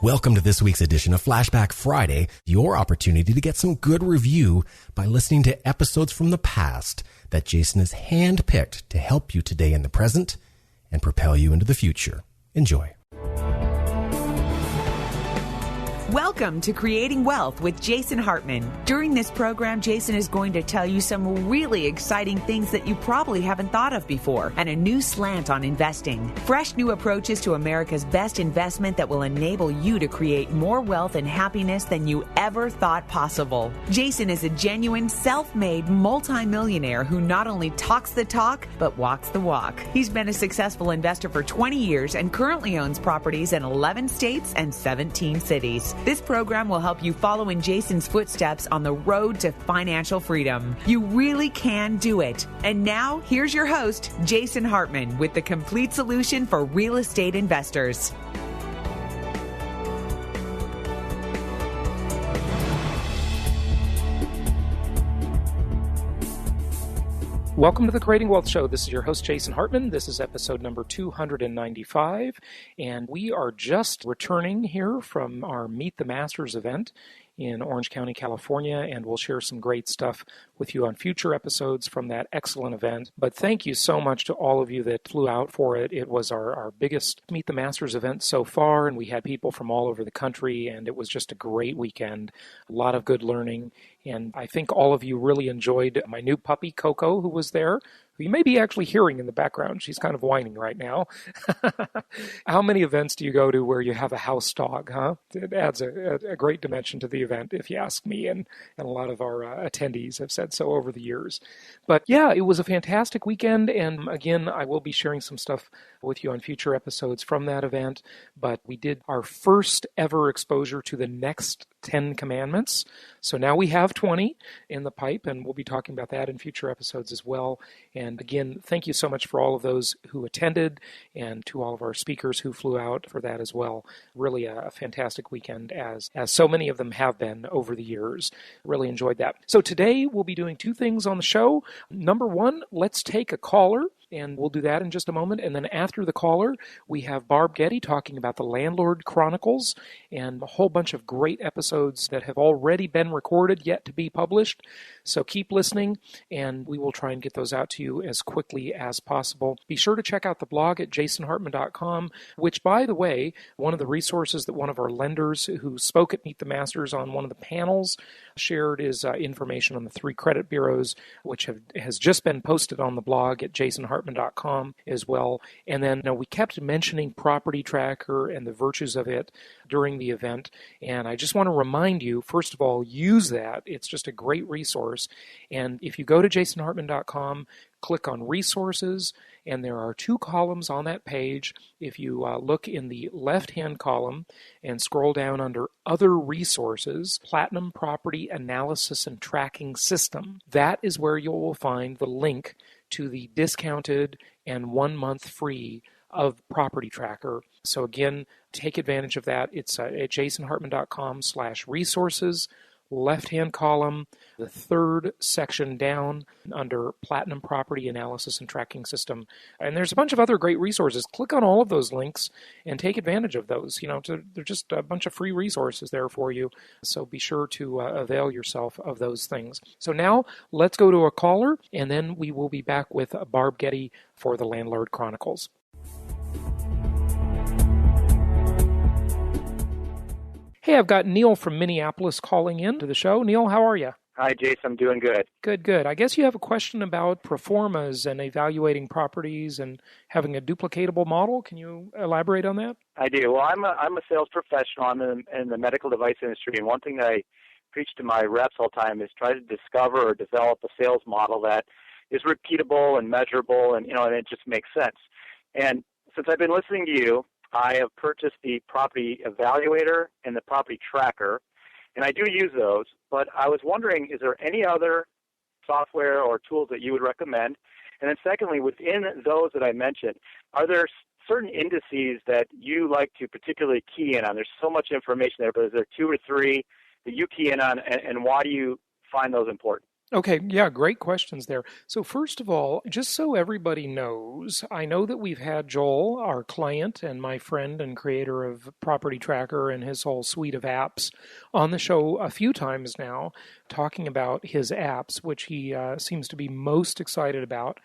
Welcome to this week's edition of Flashback Friday, your opportunity to get some good review by listening to episodes from the past that Jason has handpicked to help you today in the present and propel you into the future. Enjoy. Welcome to Creating Wealth with Jason Hartman. During this program, Jason is going to tell you some really exciting things that you probably haven't thought of before and a new slant on investing. Fresh new approaches to America's best investment that will enable you to create more wealth and happiness than you ever thought possible. Jason is a genuine self-made multimillionaire who not only talks the talk, but walks the walk. He's been a successful investor for 20 years and currently owns properties in 11 states and 17 cities. This program will help you follow in Jason's footsteps on the road to financial freedom. You really can do it. And now, here's your host, Jason Hartman, with the complete solution for real estate investors. Welcome to the Creating Wealth Show. This is your host, Jason Hartman. This is episode number 295, and we are just returning here from our Meet the Masters event in Orange County, California, and we'll share some great stuff with you on future episodes from that excellent event. But thank you so much to all of you that flew out for it. It was our biggest Meet the Masters event so far, and we had people from all over the country, and it was just a great weekend. A lot of good learning, and I think all of you really enjoyed my new puppy, Coco, who was there, who you may be actually hearing in the background. She's kind of whining right now. How many events do you go to where you have a house dog, huh? It adds a great dimension to the event, if you ask me, and a lot of our attendees have said so over the years. But yeah, it was a fantastic weekend, and again, I will be sharing some stuff with you on future episodes from that event, but we did our first ever exposure to the next 10 commandments. So now we have 20 in the pipe, and we'll be talking about that in future episodes as well. And again, thank you so much for all of those who attended and to all of our speakers who flew out for that as well. Really a fantastic weekend, as so many of them have been over the years. Really enjoyed that. So today we'll be doing two things on the show. Number one, let's take a caller. And we'll do that in just a moment. And then after the caller, we have Barb Getty talking about the Landlord Chronicles and a whole bunch of great episodes that have already been recorded, yet to be published. So keep listening, and we will try and get those out to you as quickly as possible. Be sure to check out the blog at jasonhartman.com, which, by the way, one of the resources that one of our lenders who spoke at Meet the Masters on one of the panels shared is information on the 3 credit bureaus, which has just been posted on the blog at jasonhartman.com as well. And then we kept mentioning Property Tracker and the virtues of it during the event. And I just want to remind you, first of all, use that. It's just a great resource. And if you go to jasonhartman.com, click on Resources, and there are 2 columns on that page. If you look in the left-hand column and scroll down under Other Resources, Platinum Property Analysis and Tracking System, that is where you will find the link to the discounted and 1 month free of Property Tracker. So again, take advantage of that. It's at jasonhartman.com/resources. Left-hand column, the 3rd section down under Platinum Property Analysis and Tracking System. And there's a bunch of other great resources. Click on all of those links and take advantage of those. They're just a bunch of free resources there for you. So be sure to avail yourself of those things. So now let's go to a caller, and then we will be back with Barb Getty for the Landlord Chronicles. Hey, I've got Neil from Minneapolis calling in to the show. Neil, how are you? Hi, Jason. I'm doing good. Good. I guess you have a question about pro formas and evaluating properties and having a duplicatable model. Can you elaborate on that? I do. Well, I'm a sales professional. I'm in the medical device industry, and one thing that I preach to my reps all the time is try to discover or develop a sales model that is repeatable and measurable, and it just makes sense. And since I've been listening to you, I have purchased the Property Evaluator and the Property Tracker, and I do use those, but I was wondering, is there any other software or tools that you would recommend? And then secondly, within those that I mentioned, are there certain indices that you like to particularly key in on? There's so much information there, but is there 2 or 3 that you key in on, and why do you find those important? Okay, yeah, great questions there. So first of all, just so everybody knows, I know that we've had Joel, our client and my friend and creator of Property Tracker and his whole suite of apps, on the show a few times now, talking about his apps, which he seems to be most excited about.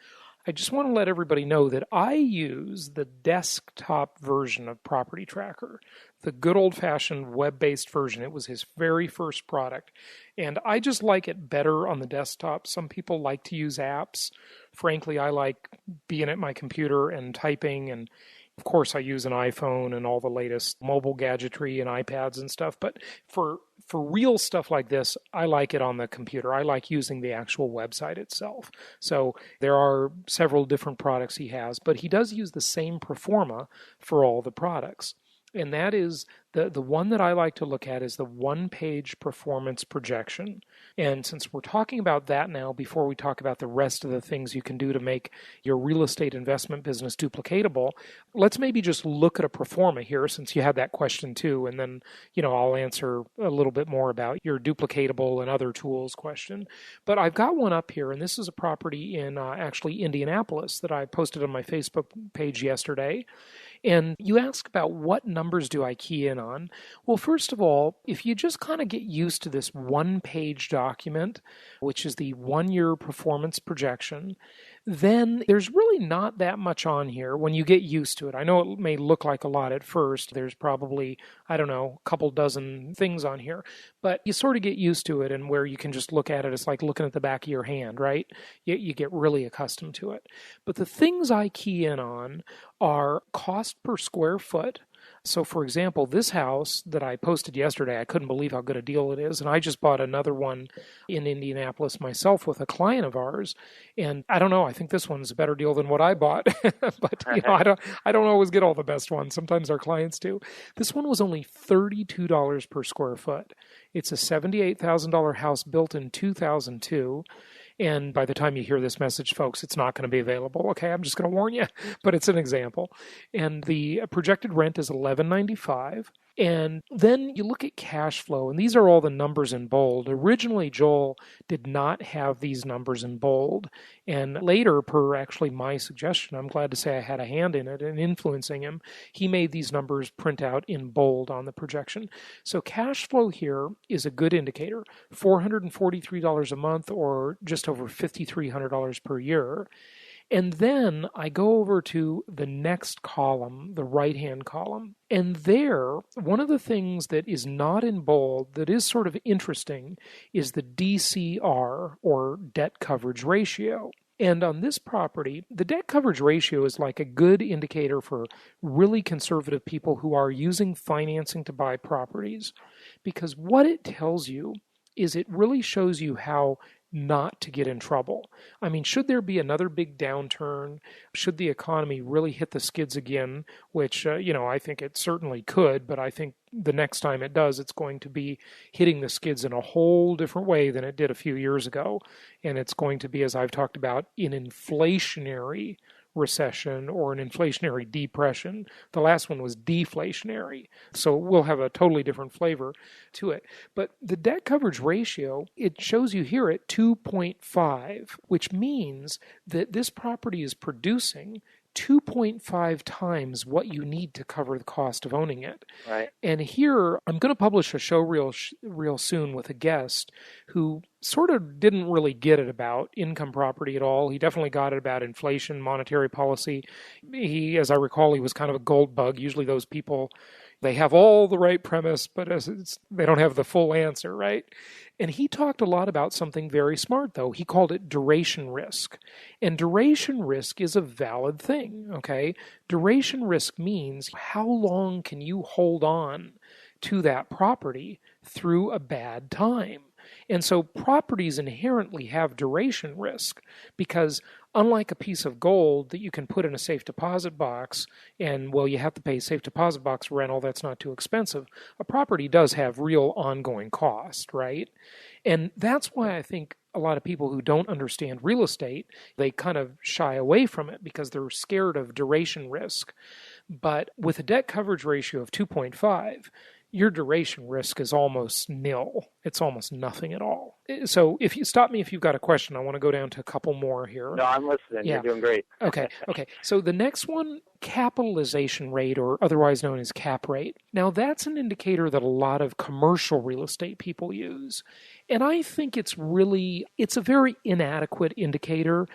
I just want to let everybody know that I use the desktop version of Property Tracker, the good old-fashioned web-based version. It was his very first product, and I just like it better on the desktop. Some people like to use apps. Frankly, I like being at my computer and typing, and of course I use an iPhone and all the latest mobile gadgetry and iPads and stuff, but for real stuff like this, I like it on the computer. I like using the actual website itself. So there are several different products he has, but he does use the same proforma for all the products. And that is the one that I like to look at is the one-page performance projection. And since we're talking about that now, before we talk about the rest of the things you can do to make your real estate investment business duplicatable, let's maybe just look at a proforma here, since you had that question too, and then I'll answer a little bit more about your duplicatable and other tools question. But I've got one up here, and this is a property in actually Indianapolis that I posted on my Facebook page yesterday. And you ask about what numbers do I key in on? Well, first of all, if you just kind of get used to this one-page document, which is the one-year performance projection, then there's really not that much on here when you get used to it. I know it may look like a lot at first. There's probably, a couple dozen things on here, but you sort of get used to it, and where you can just look at it, it's like looking at the back of your hand, right? You get really accustomed to it. But the things I key in on are cost per square foot. So, for example, this house that I posted yesterday, I couldn't believe how good a deal it is. And I just bought another one in Indianapolis myself with a client of ours. And I don't know, I think this one's a better deal than what I bought. But, I don't always get all the best ones. Sometimes our clients do. This one was only $32 per square foot. It's a $78,000 house built in 2002. And by the time you hear this message, folks, it's not going to be available. Okay, I'm just going to warn you, but it's an example. And the projected rent is $11.95. And then you look at cash flow, and these are all the numbers in bold. Originally, Joel did not have these numbers in bold. And later, per actually my suggestion, I'm glad to say I had a hand in it and influencing him, he made these numbers print out in bold on the projection. So cash flow here is a good indicator, $443 a month or just over $5,300 per year. And then I go over to the next column, the right-hand column. And there, one of the things that is not in bold that is sort of interesting is the DCR, or debt coverage ratio. And on this property, the debt coverage ratio is like a good indicator for really conservative people who are using financing to buy properties, because what it tells you is it really shows you how not to get in trouble. I mean, should there be another big downturn, should the economy really hit the skids again, which, I think it certainly could, but I think the next time it does, it's going to be hitting the skids in a whole different way than it did a few years ago. And it's going to be, as I've talked about, an inflationary recession or an inflationary depression. The last one was deflationary. So we'll have a totally different flavor to it. But the debt coverage ratio, it shows you here at 2.5, which means that this property is producing 2.5 times what you need to cover the cost of owning it. Right. And here, I'm going to publish a show real soon with a guest who sort of didn't really get it about income property at all. He definitely got it about inflation, monetary policy. He, as I recall, he was kind of a gold bug. Usually those people, they have all the right premise, but they don't have the full answer, right? And he talked a lot about something very smart, though. He called it duration risk. And duration risk is a valid thing, okay? Duration risk means how long can you hold on to that property through a bad time. And so properties inherently have duration risk because unlike a piece of gold that you can put in a safe deposit box and, well, you have to pay safe deposit box rental, that's not too expensive, a property does have real ongoing cost, right? And that's why I think a lot of people who don't understand real estate, they kind of shy away from it because they're scared of duration risk. But with a debt coverage ratio of 2.5, your duration risk is almost nil. It's almost nothing at all. So if you stop me if you've got a question, I want to go down to a couple more here. No, I'm listening. Yeah. You're doing great. Okay. So the next one, capitalization rate, or otherwise known as cap rate. Now, that's an indicator that a lot of commercial real estate people use. And I think it's a very inadequate indicator,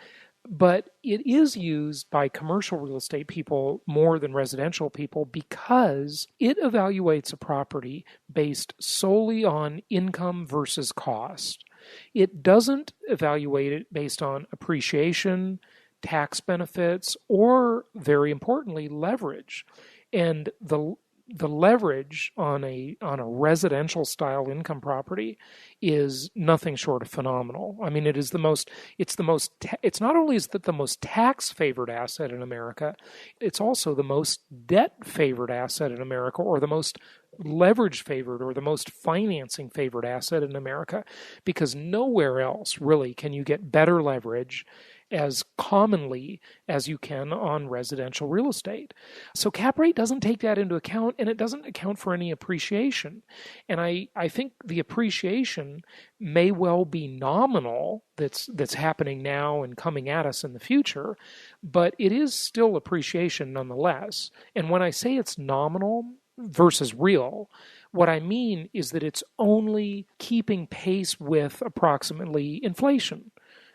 but it is used by commercial real estate people more than residential people because it evaluates a property based solely on income versus cost. It doesn't evaluate it based on appreciation, tax benefits, or, very importantly, leverage. And the leverage on a residential style income property is nothing short of phenomenal. I mean, it's not only is it the most tax favored asset in America, it's also the most debt favored asset in America, or the most leverage favored or the most financing favored asset in America, because nowhere else really can you get better leverage as commonly as you can on residential real estate. So cap rate doesn't take that into account, and it doesn't account for any appreciation. And I think the appreciation may well be nominal that's happening now and coming at us in the future, but it is still appreciation nonetheless. And when I say it's nominal versus real, what I mean is that it's only keeping pace with approximately inflation,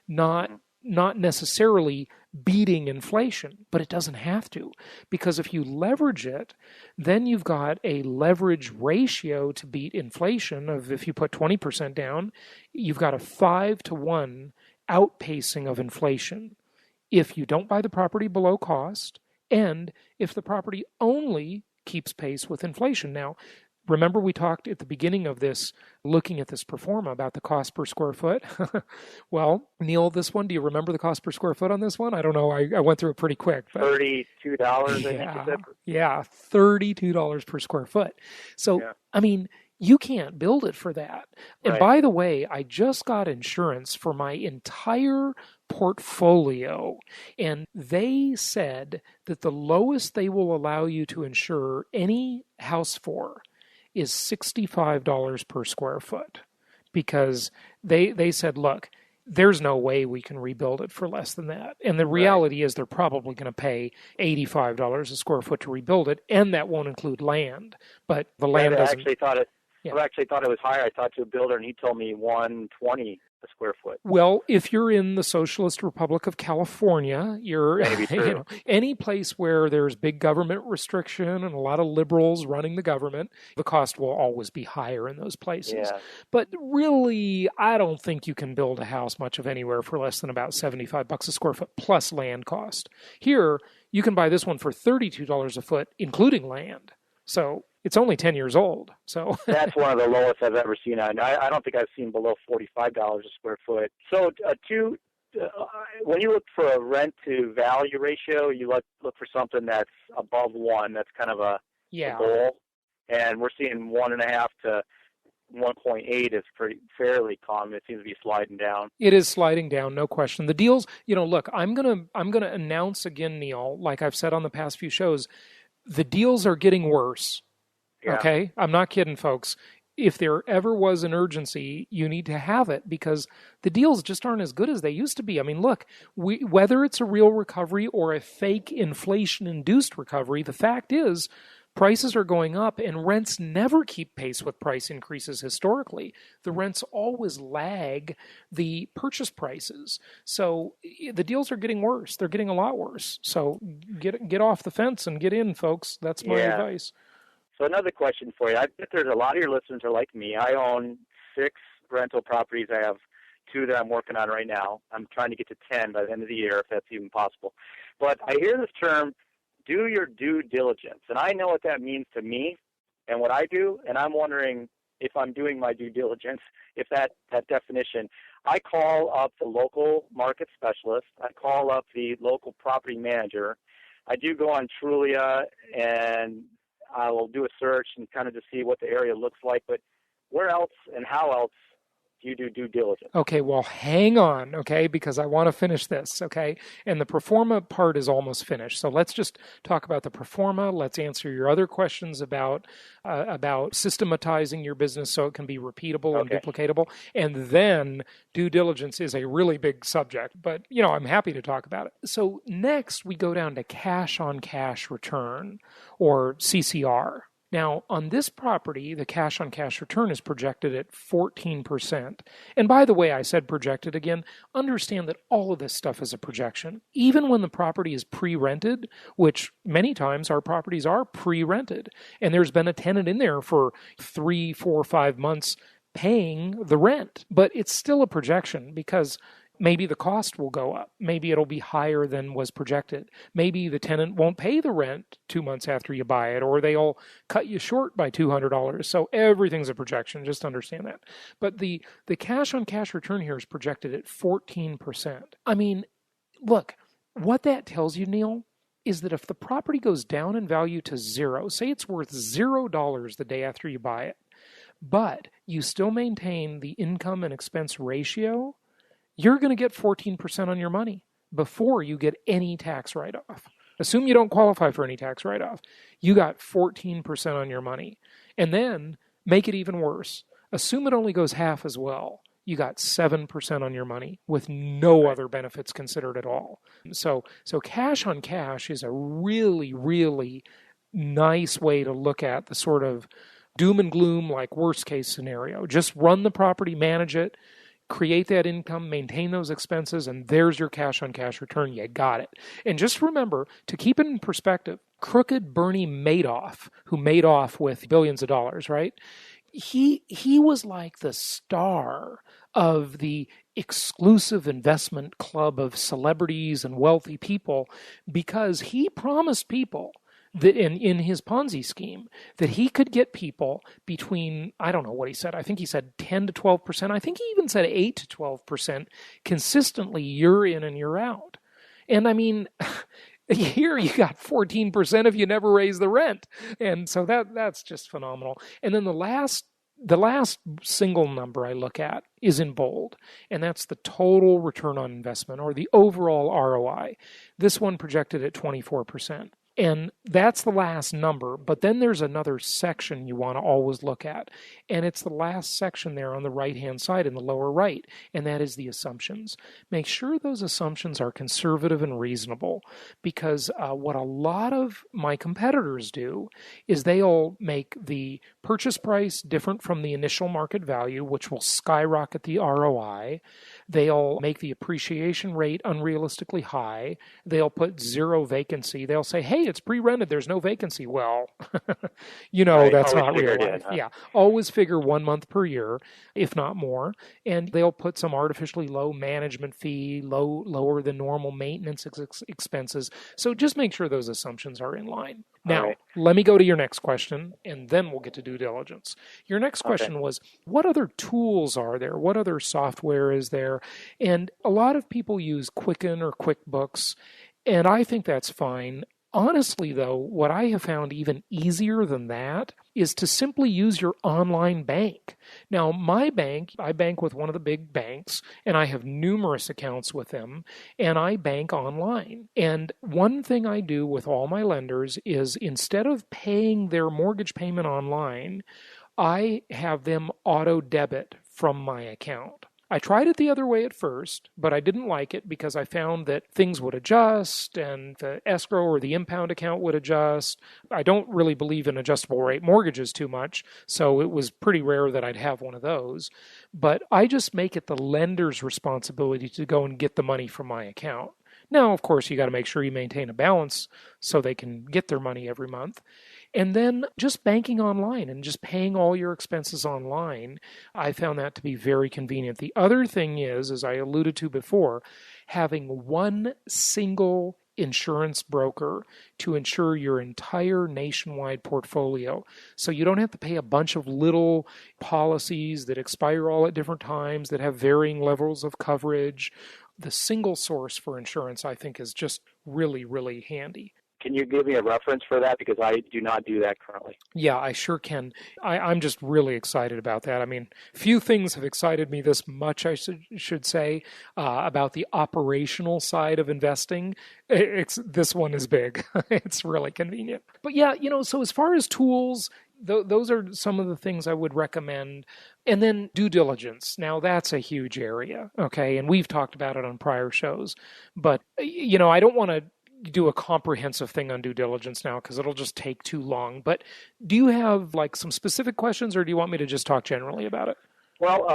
not necessarily beating inflation, but it doesn't have to, because if you leverage it, then you've got a leverage ratio to beat inflation of, if you put 20% down, you've got a 5-to-1 outpacing of inflation if you don't buy the property below cost, and if the property only keeps pace with inflation. Now, remember we talked at the beginning of this, looking at this pro forma, about the cost per square foot? Well, Neil, this one, do you remember the cost per square foot on this one? I don't know. I went through it pretty quick. But $32, I think you said. Yeah, $32 per square foot. So, yeah. I mean, you can't build it for that. And right. By the way, I just got insurance for my entire portfolio, and they said that the lowest they will allow you to insure any house for is $65 per square foot, because they said, look, there's no way we can rebuild it for less than that. And the reality is they're probably going to pay $85 a square foot to rebuild it, and that won't include land. But the land doesn't. I actually thought it was higher. I talked to a builder, and he told me $120 a square foot. Well, if you're in the Socialist Republic of California, you're any place where there's big government restriction and a lot of liberals running the government, the cost will always be higher in those places. Yeah. But really, I don't think you can build a house much of anywhere for less than about $75 a square foot plus land cost. Here, you can buy this one for $32 a foot, including land. So it's only 10 years old. So that's one of the lowest I've ever seen. I don't think I've seen below $45 a square foot. So when you look for a rent to value ratio, you look for something that's above 1. That's kind of a goal. And we're seeing 1.5 to 1.8 is fairly common. It seems to be sliding down. It is sliding down, no question. The deals, look, I'm gonna announce again, Neil, like I've said on the past few shows, the deals are getting worse. Yeah. Okay? I'm not kidding, folks. If there ever was an urgency, you need to have it, because the deals just aren't as good as they used to be. I mean, look, whether it's a real recovery or a fake inflation-induced recovery, the fact is prices are going up, and rents never keep pace with price increases historically. The rents always lag the purchase prices. So the deals are getting worse. They're getting a lot worse. So get off the fence and get in, folks. That's my advice. So another question for you. I bet there's a lot of your listeners are like me. I own 6 rental properties. I have 2 that I'm working on right now. I'm trying to get to 10 by the end of the year, if that's even possible. But I hear this term, do your due diligence. And I know what that means to me and what I do, and I'm wondering if I'm doing my due diligence, if that definition. I call up the local market specialist. I call up the local property manager. I do go on Trulia, and I will do a search and kind of to see what the area looks like. But where else and how else do you do due diligence? Okay, well, hang on, okay, because I want to finish this, okay? And the pro forma part is almost finished. So let's just talk about the pro forma. Let's answer your other questions about systematizing your business so it can be repeatable and duplicatable. And then due diligence is a really big subject, but, I'm happy to talk about it. So next, we go down to cash-on-cash return, or CCR. Now, on this property, the cash-on-cash return is projected at 14%. And by the way, I said projected again. Understand that all of this stuff is a projection. Even when the property is pre-rented, which many times our properties are pre-rented, and there's been a tenant in there for 3, 4, 5 months paying the rent. But it's still a projection because maybe the cost will go up. Maybe it'll be higher than was projected. Maybe the tenant won't pay the rent 2 months after you buy it, or they'll cut you short by $200. So everything's a projection. Just understand that. But the cash-on-cash return here is projected at 14%. I mean, look, what that tells you, Neil, is that if the property goes down in value to zero, say it's worth $0 the day after you buy it, but you still maintain the income and expense ratio, you're going to get 14% on your money before you get any tax write-off. Assume you don't qualify for any tax write-off. You got 14% on your money. And then make it even worse. Assume it only goes half as well. You got 7% on your money with no other benefits considered at all. So cash on cash is a really, really nice way to look at the sort of doom and gloom, like worst case scenario. Just run the property, manage it, create that income, maintain those expenses, and there's your cash-on-cash return. You got it. And just remember, to keep it in perspective, crooked Bernie Madoff, who made off with billions of dollars, right? He was like the star of the exclusive investment club of celebrities and wealthy people because he promised people that in his Ponzi scheme, that he could get people between, I don't know what he said, I think he said 10 to 12%, I think he even said 8 to 12% consistently year in and year out. And I mean, here you got 14% if you never raise the rent. And so that's just phenomenal. And then the last single number I look at is in bold, and that's the total return on investment, or the overall ROI. This one projected at 24%. And that's the last number, but then there's another section you want to always look at, and it's the last section there on the right-hand side in the lower right, and that is the assumptions. Make sure those assumptions are conservative and reasonable, because what a lot of my competitors do is they'll make the purchase price different from the initial market value, which will skyrocket the ROI. They'll make the appreciation rate unrealistically high. They'll put zero vacancy. They'll say, hey, it's pre-rented, there's no vacancy. Well, right, that's not real life. Yeah, always figure 1 month per year, if not more. And they'll put some artificially low management fee, lower than normal maintenance expenses. So just make sure those assumptions are in line. Now, let me go to your next question, and then we'll get to due diligence. Your next question was, what other tools are there? What other software is there? And a lot of people use Quicken or QuickBooks, and I think that's fine. Honestly, though, what I have found even easier than that is to simply use your online bank. Now, my bank, I bank with one of the big banks, and I have numerous accounts with them, and I bank online. And one thing I do with all my lenders is instead of paying their mortgage payment online, I have them auto debit from my account. I tried it the other way at first, but I didn't like it because I found that things would adjust and the escrow or the impound account would adjust. I don't really believe in adjustable rate mortgages too much, so it was pretty rare that I'd have one of those. But I just make it the lender's responsibility to go and get the money from my account. Now, of course, you got to make sure you maintain a balance so they can get their money every month. And then just banking online and just paying all your expenses online, I found that to be very convenient. The other thing is, as I alluded to before, having one single insurance broker to insure your entire nationwide portfolio. So you don't have to pay a bunch of little policies that expire all at different times, that have varying levels of coverage. The single source for insurance, I think, is just really, really handy. Can you give me a reference for that? Because I do not do that currently. Yeah, I sure can. I'm just really excited about that. I mean, few things have excited me this much, I should say, about the operational side of investing. This one is big. It's really convenient. But yeah, so as far as tools, those are some of the things I would recommend. And then due diligence. Now, that's a huge area, okay? And we've talked about it on prior shows. But, I don't want to do a comprehensive thing on due diligence now because it'll just take too long. But do you have like some specific questions, or do you want me to just talk generally about it? Well,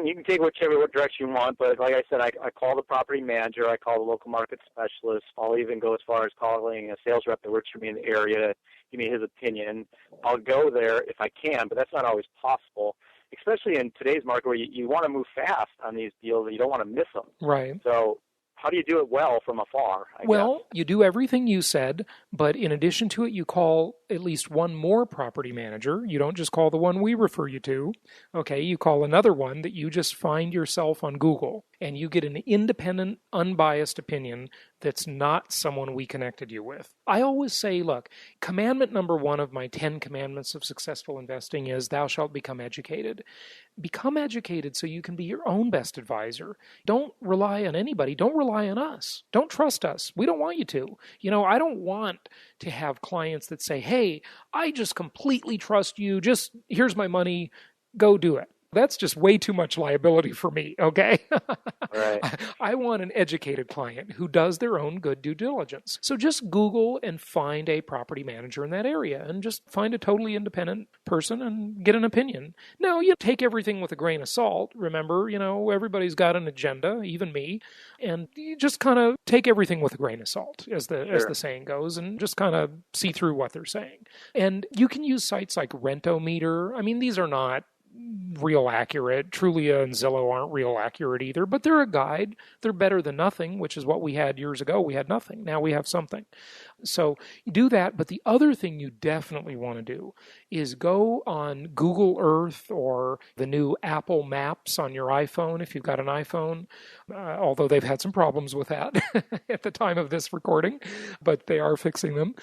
you can take whichever direction you want, but like I said, I call the property manager, I call the local market specialist. I'll even go as far as calling a sales rep that works for me in the area to give me his opinion. I'll go there if I can, but that's not always possible, especially in today's market where you want to move fast on these deals and you don't want to miss them. Right. So how do you do it well from afar? I guess? You do everything you said, but in addition to it, you call at least one more property manager. You don't just call the one we refer you to. Okay, you call another one that you just find yourself on Google, and you get an independent, unbiased opinion that's not someone we connected you with. I always say, look, commandment number 1 of my 10 commandments of successful investing is thou shalt become educated. Become educated so you can be your own best advisor. Don't rely on anybody. Don't rely on us. Don't trust us. We don't want you to. I don't want to have clients that say, hey, I just completely trust you. Just here's my money. Go do it. That's just way too much liability for me, okay? Right. I want an educated client who does their own good due diligence. So just Google and find a property manager in that area and just find a totally independent person and get an opinion. Now, you take everything with a grain of salt. Remember, everybody's got an agenda, even me, and you just kind of take everything with a grain of salt, as the saying goes, and just kind of see through what they're saying. And you can use sites like Rentometer. I mean, these are not real accurate. Trulia and Zillow aren't real accurate either, but they're a guide. They're better than nothing, which is what we had years ago. We had nothing. Now we have something. So you do that, but the other thing you definitely want to do is go on Google Earth or the new Apple Maps on your iPhone if you've got an iPhone, although they've had some problems with that at the time of this recording, but they are fixing them.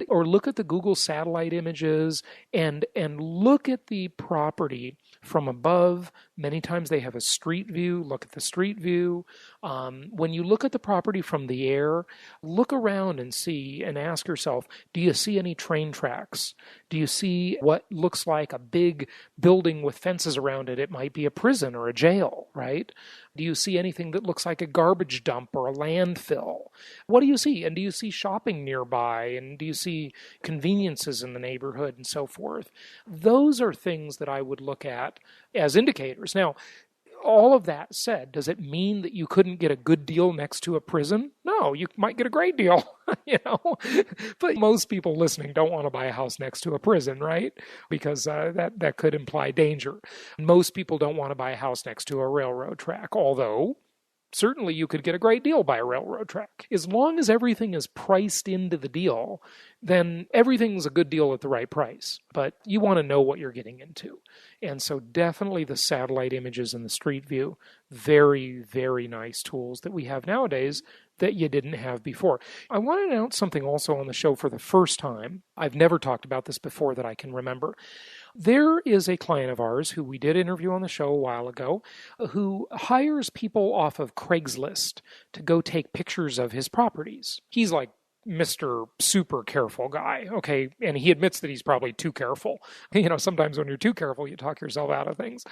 Or look at the Google satellite images and look at the property from above. Many times they have a street view. Look at the street view. When you look at the property from the air, look around and see and ask yourself, do you see any train tracks? Do you see what looks like a big building with fences around it? It might be a prison or a jail, right? Do you see anything that looks like a garbage dump or a landfill? What do you see? And do you see shopping nearby? And do you see conveniences in the neighborhood and so forth? Those are things that I would look at as indicators. Now, all of that said, does it mean that you couldn't get a good deal next to a prison? No, you might get a great deal, But most people listening don't want to buy a house next to a prison, right? Because that could imply danger. Most people don't want to buy a house next to a railroad track, although certainly you could get a great deal by a railroad track. As long as everything is priced into the deal, then everything's a good deal at the right price. But you want to know what you're getting into. And so definitely the satellite images and the street view, very, very nice tools that we have nowadays that you didn't have before. I want to announce something also on the show for the first time. I've never talked about this before that I can remember. There is a client of ours who we did interview on the show a while ago who hires people off of Craigslist to go take pictures of his properties. He's like Mr. Super careful guy, okay? And he admits that he's probably too careful. Sometimes when you're too careful, you talk yourself out of things.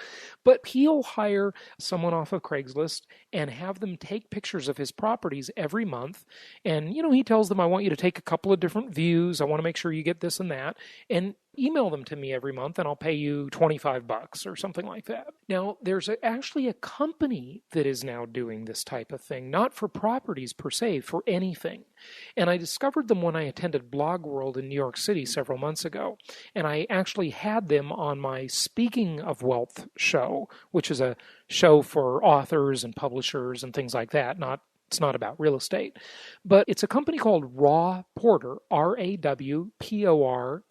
But he'll hire someone off of Craigslist and have them take pictures of his properties every month. And, he tells them, I want you to take a couple of different views. I want to make sure you get this and that. And email them to me every month and I'll pay you $25 or something like that. Now, there's actually a company that is now doing this type of thing, not for properties per se, for anything. And I discovered them when I attended Blog World in New York City several months ago. And I actually had them on my Speaking of Wealth show, which is a show for authors and publishers and things like that, not It's not about real estate. But it's a company called Raw Porter, RAWPORTER.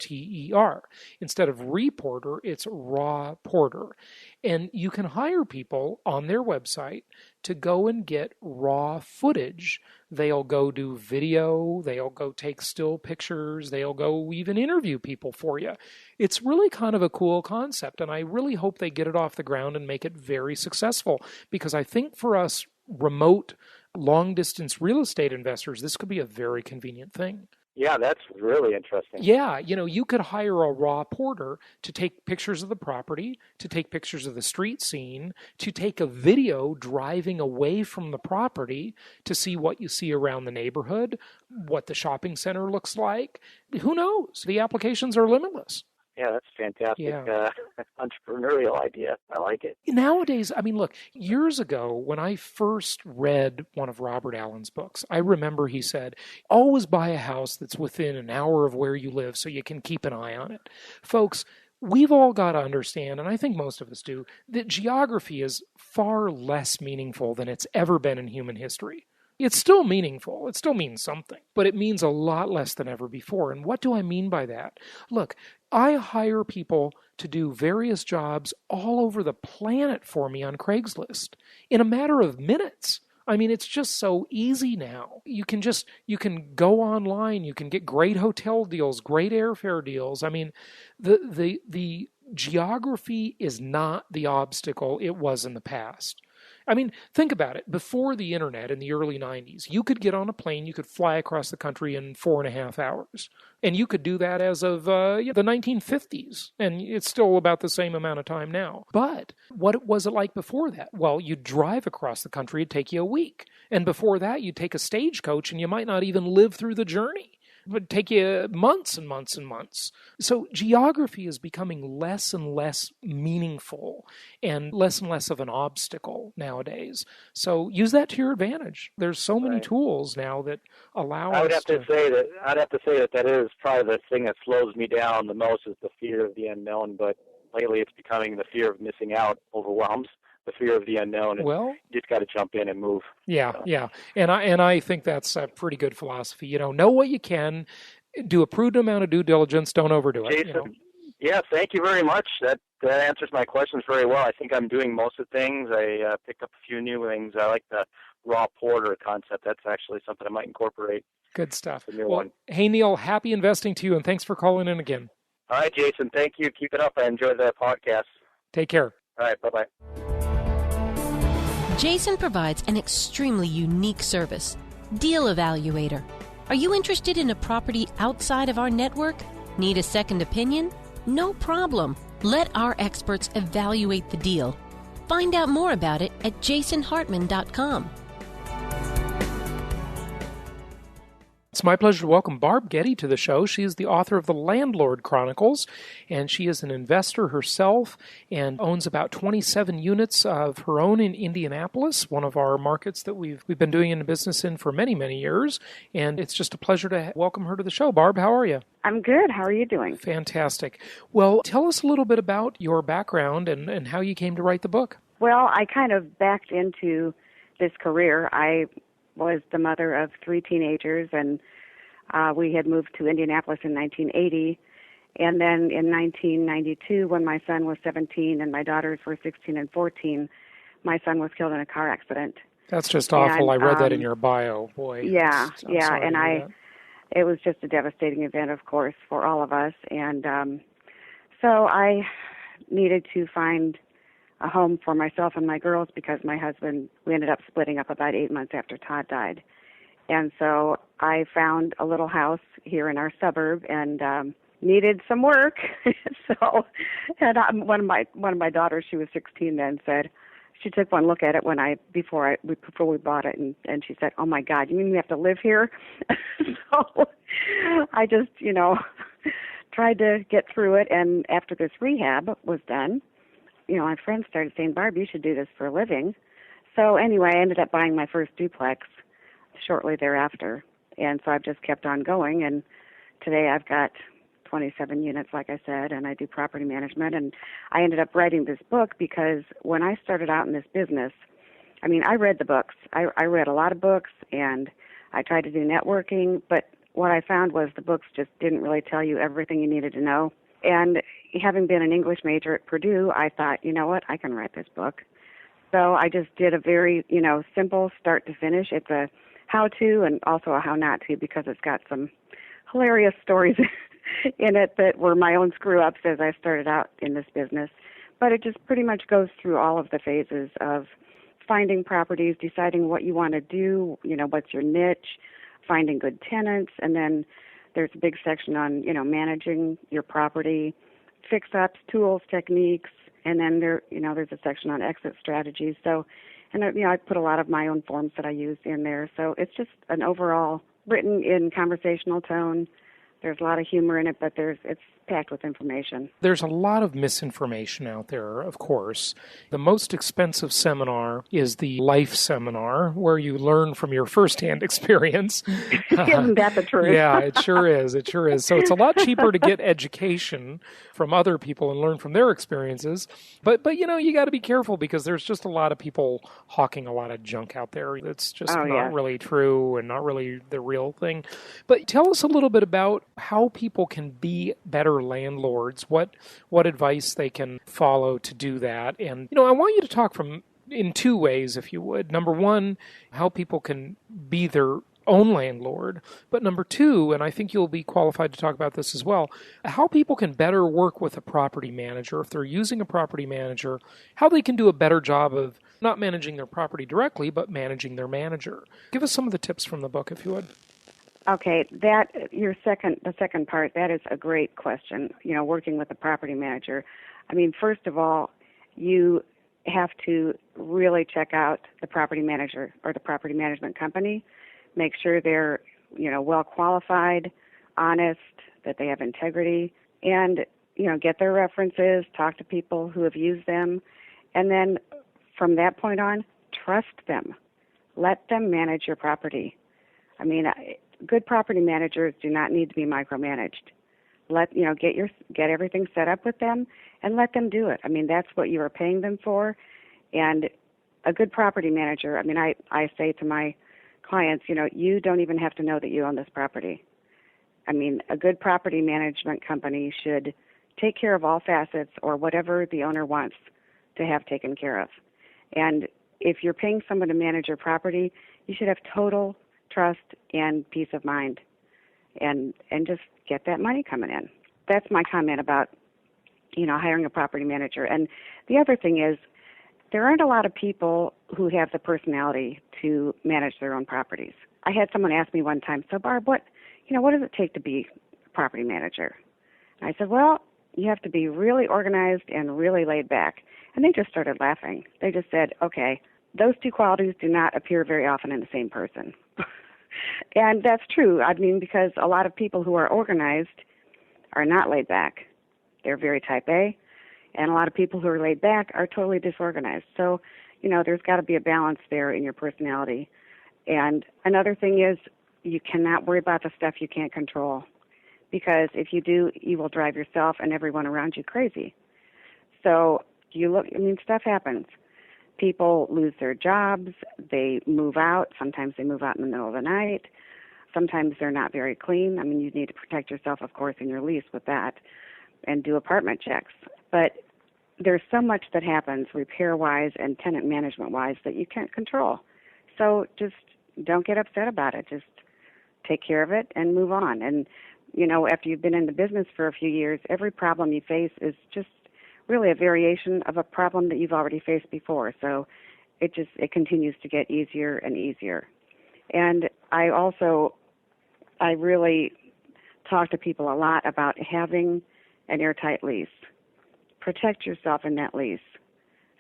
Instead of Reporter, it's Raw Porter. And you can hire people on their website to go and get raw footage. They'll go do video, they'll go take still pictures, they'll go even interview people for you. It's really kind of a cool concept, and I really hope they get it off the ground and make it very successful, because I think for us remote, long-distance real estate investors, this could be a very convenient thing. Yeah, that's really interesting. Yeah, you could hire a raw porter to take pictures of the property, to take pictures of the street scene, to take a video driving away from the property to see what you see around the neighborhood, what the shopping center looks like. Who knows? The applications are limitless. Yeah, that's a fantastic entrepreneurial idea. I like it. Nowadays, look, years ago when I first read one of Robert Allen's books, I remember he said, always buy a house that's within an hour of where you live so you can keep an eye on it. Folks, we've all got to understand, and I think most of us do, that geography is far less meaningful than it's ever been in human history. It's still meaningful. It still means something, but it means a lot less than ever before. And what do I mean by that? Look, I hire people to do various jobs all over the planet for me on Craigslist in a matter of minutes. It's just so easy now. You can go online, you can get great hotel deals, great airfare deals. The geography is not the obstacle it was in the past. Think about it. Before the internet in the early 90s, you could get on a plane, you could fly across the country in 4.5 hours. And you could do that as of the 1950s. And it's still about the same amount of time now. But what was it like before that? Well, you'd drive across the country, it'd take you a week. And before that, you'd take a stagecoach and you might not even live through the journey. It would take you months and months and months. So geography is becoming less and less meaningful and less of an obstacle nowadays. So use that to your advantage. There's so many tools now that allow us to... I'd have to say that is probably the thing that slows me down the most, is the fear of the unknown. But lately it's becoming the fear of missing out overwhelms the fear of the unknown. Well, you just got to jump in and move. Yeah. And I think that's a pretty good philosophy. Know what you can, do a prudent amount of due diligence, don't overdo it. Jason, yeah, thank you very much. That answers my questions very well. I think I'm doing most of the things. I picked up a few new things. I like the raw porter concept. That's actually something I might incorporate. Good stuff. Hey, Neil, happy investing to you, and thanks for calling in again. All right, Jason, thank you. Keep it up. I enjoyed the podcast. Take care. All right, bye-bye. Jason provides an extremely unique service, Deal Evaluator. Are you interested in a property outside of our network? Need a second opinion? No problem. Let our experts evaluate the deal. Find out more about it at jasonhartman.com. It's my pleasure to welcome Barb Getty to the show. She is the author of the Landlord Chronicles, and she is an investor herself and owns about 27 units of her own in Indianapolis, one of our markets that we've been doing in business in for many, many years. And it's just a pleasure to welcome her to the show. Barb, how are you? I'm good. How are you doing? Fantastic. Well, tell us a little bit about your background and how you came to write the book. Well, I kind of backed into this career. I was the mother of 3 teenagers, and we had moved to Indianapolis in 1980. And then in 1992, when my son was 17 and my daughters were 16 and 14, my son was killed in a car accident. That's just awful. And, I read that in your bio. Boy. Yeah. And it was just a devastating event, of course, for all of us. And so I needed to find a home for myself and my girls because my husband, we ended up splitting up about 8 months after Todd died. And so I found a little house here in our suburb and needed some work. One of my daughters, she was 16 then, said, she took one look at it before we bought it, and she said, "Oh my God, you mean we have to live here?" So I just, tried to get through it. And after this rehab was done, my friends started saying, "Barb, you should do this for a living." So anyway, I ended up buying my first duplex shortly thereafter. And so I've just kept on going. And today I've got 27 units, like I said, and I do property management. And I ended up writing this book because when I started out in this business, I mean, I read the books. I read a lot of books, and I tried to do networking, but what I found was the books just didn't really tell you everything you needed to know. And having been an English major at Purdue, I thought, you know what, I can write this book. So I just did a very, simple start to finish. It's a how-to and also a how-not-to because it's got some hilarious stories in it that were my own screw-ups as I started out in this business. But it just pretty much goes through all of the phases of finding properties, deciding what you want to do, what's your niche, finding good tenants, and then there's a big section on, managing your property, fix-ups, tools, techniques, and then there's a section on exit strategies. So, and I put a lot of my own forms that I use in there. So it's just an overall written in conversational tone. There's a lot of humor in it, but it's packed with information. There's a lot of misinformation out there, of course. The most expensive seminar is the life seminar, where you learn from your firsthand experience. Isn't that the truth? Yeah, it sure is. It sure is. So it's a lot cheaper to get education from other people and learn from their experiences. But you got to be careful because there's just a lot of people hawking a lot of junk out there that's just not really true and not really the real thing. But tell us a little bit about how people can be better landlords, what advice they can follow to do that. And, I want you to talk in two ways, if you would. Number one, how people can be their own landlord. But number two, and I think you'll be qualified to talk about this as well, how people can better work with a property manager. If they're using a property manager, how they can do a better job of not managing their property directly, but managing their manager. Give us some of the tips from the book, if you would. Okay, the second part, that is a great question, working with a property manager. I mean, first of all, you have to really check out the property manager or the property management company. Make sure they're, well qualified, honest, that they have integrity, and, get their references, talk to people who have used them, and then from that point on, trust them. Let them manage your property. I mean, good property managers do not need to be micromanaged. Get everything set up with them and let them do it. I mean, that's what you are paying them for. And a good property manager, I mean, I say to my clients, you don't even have to know that you own this property. I mean, a good property management company should take care of all facets or whatever the owner wants to have taken care of. And if you're paying someone to manage your property, you should have total trust and peace of mind, and just get that money coming in. That's my comment about, hiring a property manager. And the other thing is, there aren't a lot of people who have the personality to manage their own properties. I had someone ask me one time, so Barb, what does it take to be a property manager? And I said, well, you have to be really organized and really laid back. And they just started laughing. They just said, okay, those two qualities do not appear very often in the same person. And that's true. I mean, because a lot of people who are organized are not laid back. They're very type A. And a lot of people who are laid back are totally disorganized. So, there's got to be a balance there in your personality. And another thing is, you cannot worry about the stuff you can't control. Because if you do, you will drive yourself and everyone around you crazy. So, stuff happens. People lose their jobs, they move out, sometimes they move out in the middle of the night, sometimes they're not very clean. I mean, you need to protect yourself, of course, in your lease with that, and do apartment checks. But there's so much that happens repair-wise and tenant management-wise that you can't control. So just don't get upset about it. Just take care of it and move on. And, after you've been in the business for a few years, every problem you face is just really a variation of a problem that you've already faced before. So it continues to get easier and easier. And I really talk to people a lot about having an airtight lease. Protect yourself in that lease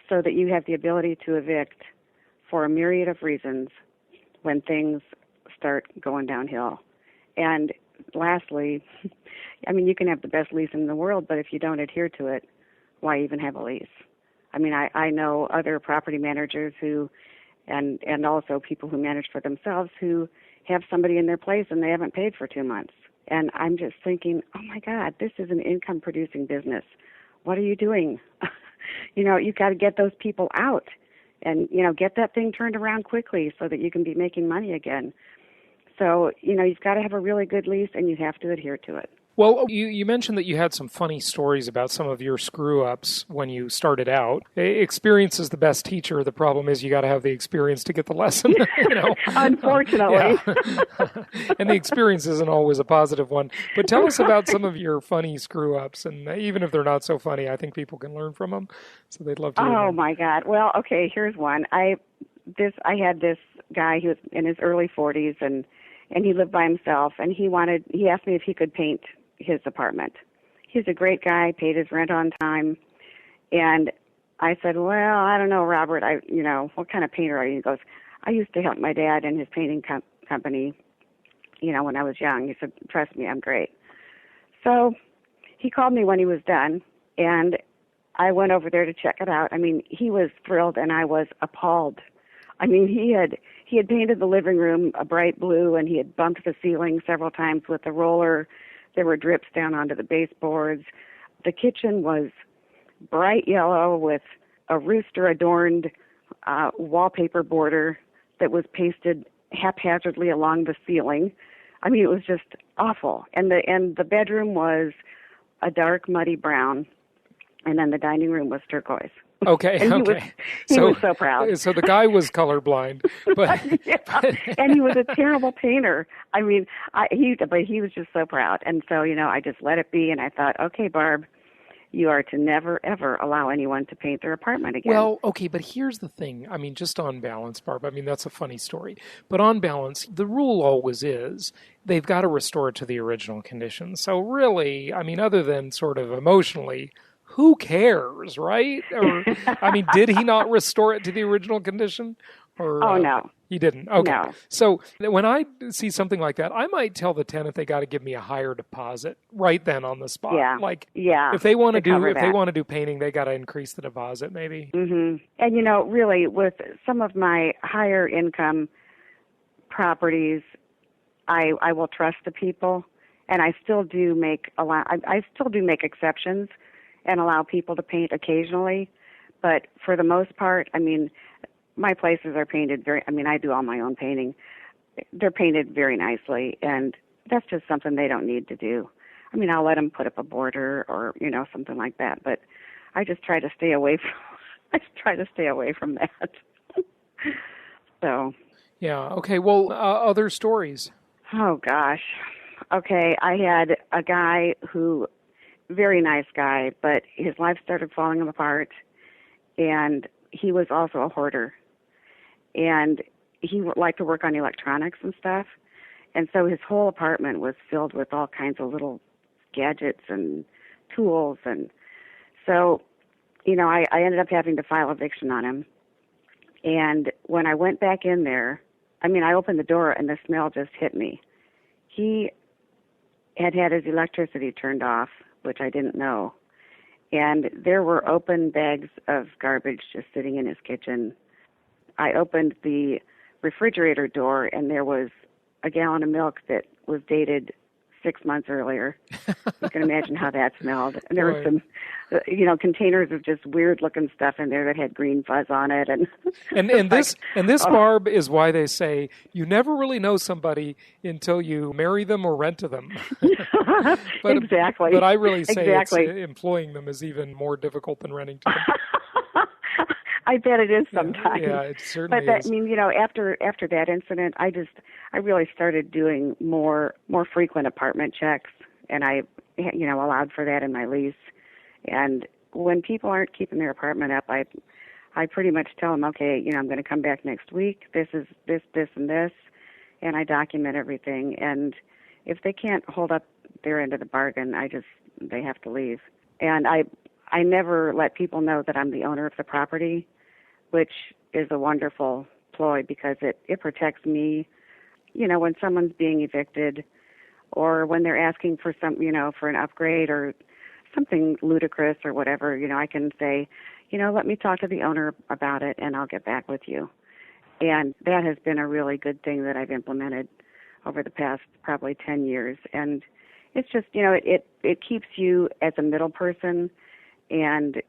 so that you have the ability to evict for a myriad of reasons when things start going downhill. And lastly, you can have the best lease in the world, but if you don't adhere to it, why even have a lease? I mean, I know other property managers who, and also people who manage for themselves who have somebody in their place and they haven't paid for 2 months. And I'm just thinking, oh my God, this is an income-producing business. What are you doing? You've got to get those people out. and, you know, get that thing turned around quickly so that you can be making money again. So, you know, you've got to have a really good lease, and you have to adhere to it. Well, you mentioned that you had some funny stories about some of your screw-ups when you started out. Experience is the best teacher. The problem is you got to have the experience to get the lesson. You know? Unfortunately. Yeah. And the experience isn't always a positive one. But tell us about some of your funny screw-ups. And even if they're not so funny, I think people can learn from them. So they'd love to hear them. My God. Well, okay, here's one. I had this guy, he was in his early 40s, and he lived by himself, and he asked me if he could paint his apartment. He's a great guy, paid his rent on time, and I said, well, I don't know, Robert, what kind of painter are you? He goes, I used to help my dad in his painting company, you know, when I was young. He said, trust me, I'm great. So he called me when he was done, and I went over there to check it out. I mean, he was thrilled, and I was appalled. I mean, he had painted the living room a bright blue, and he had bumped the ceiling several times with the roller. There were drips down onto the baseboards. The kitchen was bright yellow with a rooster-adorned wallpaper border that was pasted haphazardly along the ceiling. I mean, it was just awful. And the bedroom was a dark, muddy brown, and then the dining room was turquoise. Okay, and okay. He was so proud. So the guy was colorblind, but and he was a terrible painter. I mean, he was just so proud. And so, you know, I just let it be, and I thought, okay, Barb, you are to never, ever allow anyone to paint their apartment again. Well, okay, but here's the thing. I mean, just on balance, Barb, I mean, that's a funny story. But on balance, the rule always is they've got to restore it to the original condition. So really, I mean, other than sort of emotionally, who cares, right? Or, I mean, did he not restore it to the original condition? Or, no. He didn't? Okay. No. So when I see something like that, I might tell the tenant they got to give me a higher deposit right then on the spot. Yeah. Like, yeah. If they want to do painting, they got to increase the deposit maybe. Mm-hmm. And, you know, really with some of my higher income properties, I will trust the people, and I still do make exceptions and allow people to paint occasionally. But for the most part, I mean, my places are painted I do all my own painting. They're painted very nicely, and that's just something they don't need to do. I mean, I'll let them put up a border or, you know, something like that, but I just try to stay away from that. So. Yeah. Okay. Well, other stories. Oh, gosh. Okay. I had a guy who, very nice guy, but his life started falling apart, and he was also a hoarder. And he liked to work on electronics and stuff, and so his whole apartment was filled with all kinds of little gadgets and tools. And so, you know, I ended up having to file eviction on him. And when I went back in there, I mean, I opened the door and the smell just hit me. He had his electricity turned off, which I didn't know. And there were open bags of garbage just sitting in his kitchen. I opened the refrigerator door, and there was a gallon of milk that was dated 6 months earlier. You can imagine how that smelled. And there were some, you know, containers of just weird-looking stuff in there that had green fuzz on it. And this, Barb, is why they say you never really know somebody until you marry them or rent to them. Exactly. But I really say employing them is even more difficult than renting to them. I bet it is sometimes. Yeah, it certainly is. But I mean, you know, after that incident, I really started doing more frequent apartment checks, and I, you know, allowed for that in my lease. And when people aren't keeping their apartment up, I pretty much tell them, okay, you know, I'm going to come back next week. This is this, and this, and I document everything. And if they can't hold up their end of the bargain, they have to leave. And I never let people know that I'm the owner of the property, which is a wonderful ploy because it protects me, you know, when someone's being evicted or when they're asking for for an upgrade or something ludicrous or whatever, you know, I can say, you know, let me talk to the owner about it and I'll get back with you. And that has been a really good thing that I've implemented over the past probably 10 years. And it's just, you know, it keeps you as a middle person, and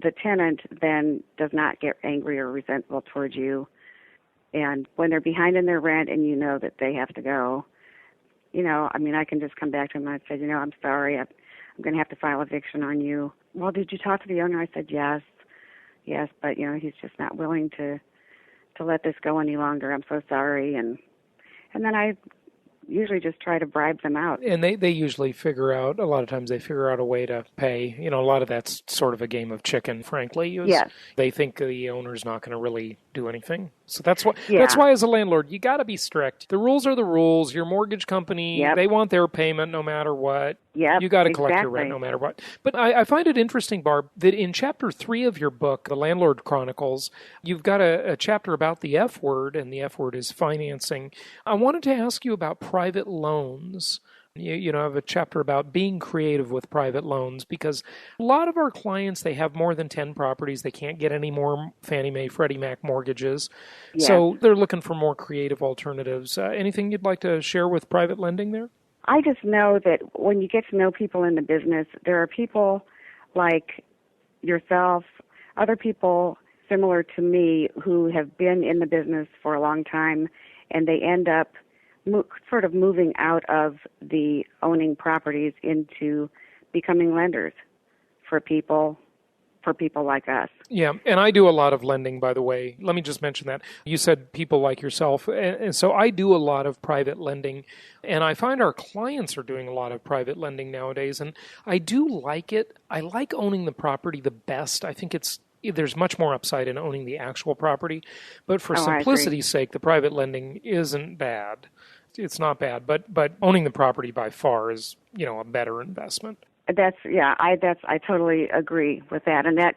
the tenant then does not get angry or resentful towards you. And when they're behind in their rent and you know that they have to go, I can just come back to them and I say, I'm sorry, I'm going to have to file eviction on you. Well, did you talk to the owner? I said, yes, but, he's just not willing to let this go any longer. I'm so sorry. And then I usually just try to bribe them out. And they usually figure out, a lot of times they figure out a way to pay. A lot of that's sort of a game of chicken, frankly. Yes. They think the owner's not going to really do anything. So that's why as a landlord, you got to be strict. The rules are the rules. Your mortgage company, they want their payment no matter what. Yep, you got to collect your rent no matter what. But I find it interesting, Barb, that in Chapter 3 of your book, The Landlord Chronicles, you've got a chapter about the F word, and the F word is financing. I wanted to ask you about private loans. You have a chapter about being creative with private loans, because a lot of our clients, they have more than 10 properties. They can't get any more Fannie Mae, Freddie Mac mortgages. Yes. So they're looking for more creative alternatives. Anything you'd like to share with private lending there? I just know that when you get to know people in the business, there are people like yourself, other people similar to me who have been in the business for a long time, and they end up sort of moving out of the owning properties into becoming lenders for people like us. Yeah, and I do a lot of lending, by the way. Let me just mention that. You said people like yourself, and so I do a lot of private lending, and I find our clients are doing a lot of private lending nowadays, and I do like it. I like owning the property the best. I think there's much more upside in owning the actual property, but for simplicity's sake, the private lending isn't bad. It's not bad, but owning the property by far is, a better investment. I totally agree with that. And that,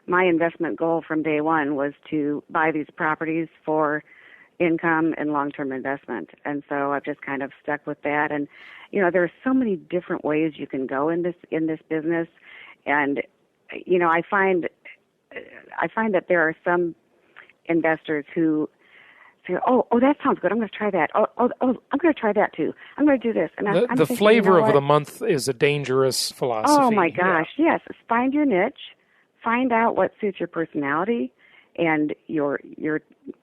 my investment goal from day one was to buy these properties for income and long-term investment. And so I've just kind of stuck with that. And, there are so many different ways you can go in this business. And, I find that there are some investors who say, oh, that sounds good. I'm going to try that. Oh, I'm going to try that too. I'm going to do this. And I'm the thinking, flavor of the month is a dangerous philosophy. Oh my gosh, yes. Find your niche. Find out what suits your personality and your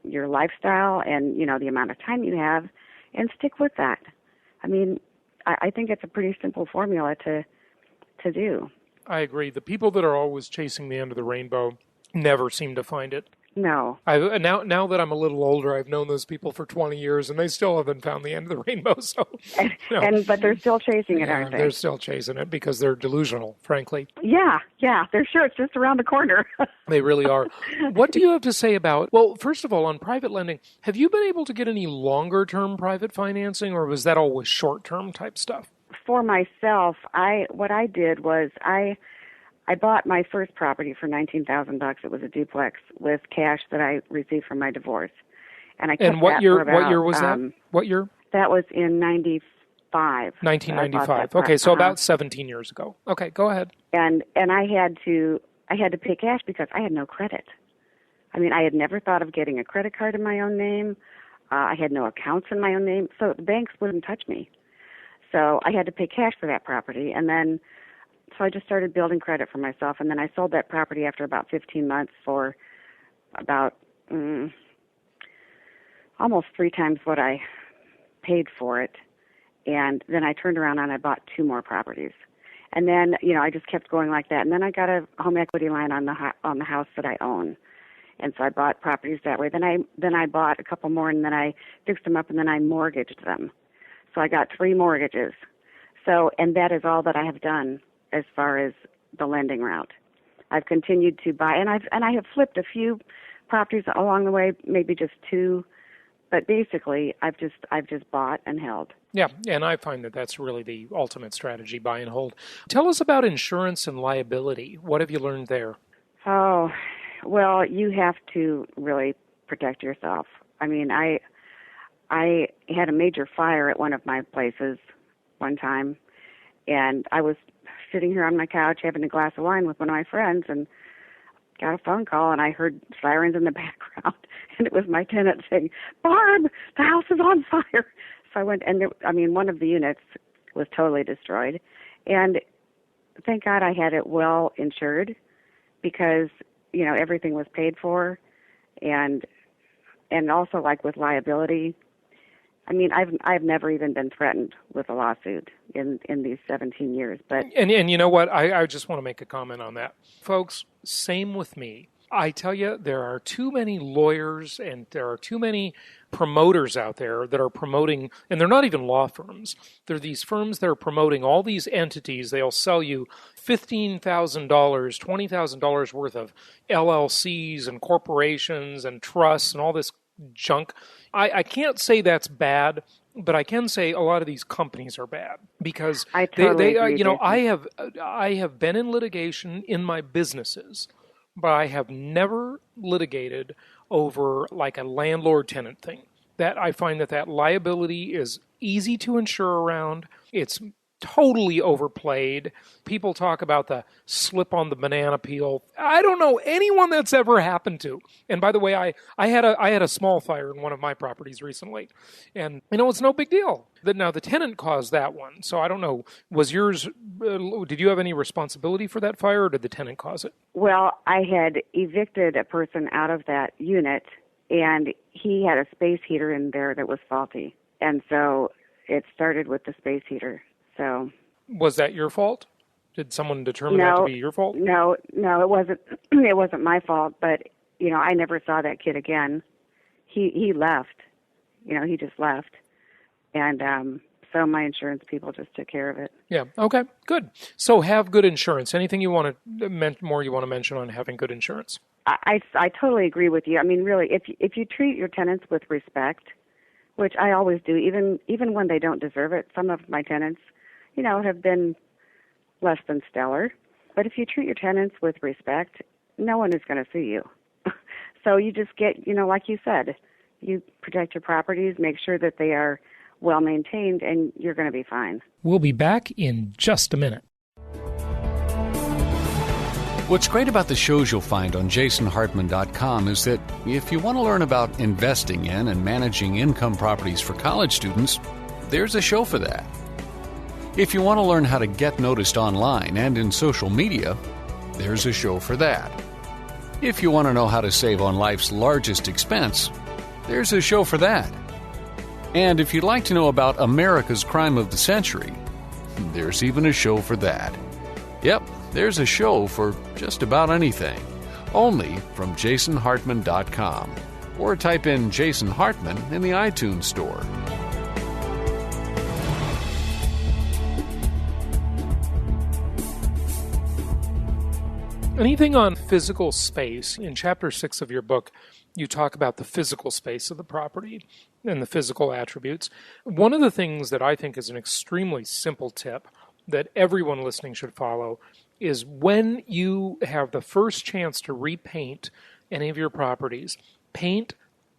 lifestyle and, the amount of time you have, and stick with that. I mean, I think it's a pretty simple formula to do. I agree. The people that are always chasing the end of the rainbow never seem to find it. No. Now that I'm a little older, I've known those people for 20 years, and they still haven't found the end of the rainbow. So, but they're still chasing it, aren't they? They're still chasing it because they're delusional, frankly. Yeah, they're sure it's just around the corner. They really are. What do you have to say about, well, first of all, on private lending, have you been able to get any longer-term private financing, or was that always short-term type stuff? For myself, what I did was I bought my first property for $19,000. It was a duplex with cash that I received from my divorce, and I kept and what that year? For about, what year was that? What year? That was in 95. 1995. Okay, so about 17 years ago. Okay, go ahead. And I had to pay cash because I had no credit. I mean, I had never thought of getting a credit card in my own name. I had no accounts in my own name, so the banks wouldn't touch me. So I had to pay cash for that property, and then. So I just started building credit for myself, and then I sold that property after about 15 months for about almost 3 times what I paid for it. And then I turned around and I bought 2 more properties. And then, I just kept going like that. And then I got a home equity line on the house that I own. And so I bought properties that way. Then I bought a couple more, and then I fixed them up, and then I mortgaged them. So I got 3 mortgages. So, and that is all that I have done as far as the lending route. I've continued to buy, and I have flipped a few properties along the way, maybe just 2, but basically I've just bought and held. Yeah, and I find that that's really the ultimate strategy, buy and hold. Tell us about insurance and liability. What have you learned there? Oh, well, you have to really protect yourself. I mean, I had a major fire at one of my places one time, and I was sitting here on my couch having a glass of wine with one of my friends, and got a phone call, and I heard sirens in the background, and it was my tenant saying, "Barb, the house is on fire." So I went, and one of the units was totally destroyed, and thank God I had it well insured, because, everything was paid for, and also like with liability. I mean, I've never even been threatened with a lawsuit in these 17 years. But and you know what? I just want to make a comment on that. Folks, same with me. I tell you, there are too many lawyers and there are too many promoters out there that are promoting, and they're not even law firms. They're these firms that are promoting all these entities. They'll sell you $15,000, $20,000 worth of LLCs and corporations and trusts and all this junk. I can't say that's bad, but I can say a lot of these companies are bad because I totally agree. I have been in litigation in my businesses, but I have never litigated over like a landlord-tenant thing. That I find that liability is easy to insure around. It's totally overplayed. People talk about the slip on the banana peel. I don't know anyone that's ever happened to. And by the way, I had a small fire in one of my properties recently, and it's no big deal. Now the tenant caused that one, so I don't know. Was yours? Did you have any responsibility for that fire, or did the tenant cause it? Well, I had evicted a person out of that unit, and he had a space heater in there that was faulty, and so it started with the space heater. So, was that your fault? Did someone determine that to be your fault? No, it wasn't. It wasn't my fault. But I never saw that kid again. He left. He just left, and so my insurance people just took care of it. Yeah. Okay. Good. So have good insurance. Anything you want to mention on having good insurance? I totally agree with you. I mean, really, if you treat your tenants with respect, which I always do, even when they don't deserve it. Some of my tenants, have been less than stellar. But if you treat your tenants with respect, no one is going to sue you. So you just get, like you said, you protect your properties, make sure that they are well maintained, and you're going to be fine. We'll be back in just a minute. What's great about the shows you'll find on jasonhartman.com is that if you want to learn about investing in and managing income properties for college students, there's a show for that. If you want to learn how to get noticed online and in social media, there's a show for that. If you want to know how to save on life's largest expense, there's a show for that. And if you'd like to know about America's crime of the century, there's even a show for that. Yep, there's a show for just about anything. Only from jasonhartman.com. Or type in Jason Hartman in the iTunes store. Anything on physical space? In Chapter 6 of your book, you talk about the physical space of the property and the physical attributes. One of the things that I think is an extremely simple tip that everyone listening should follow is when you have the first chance to repaint any of your properties, paint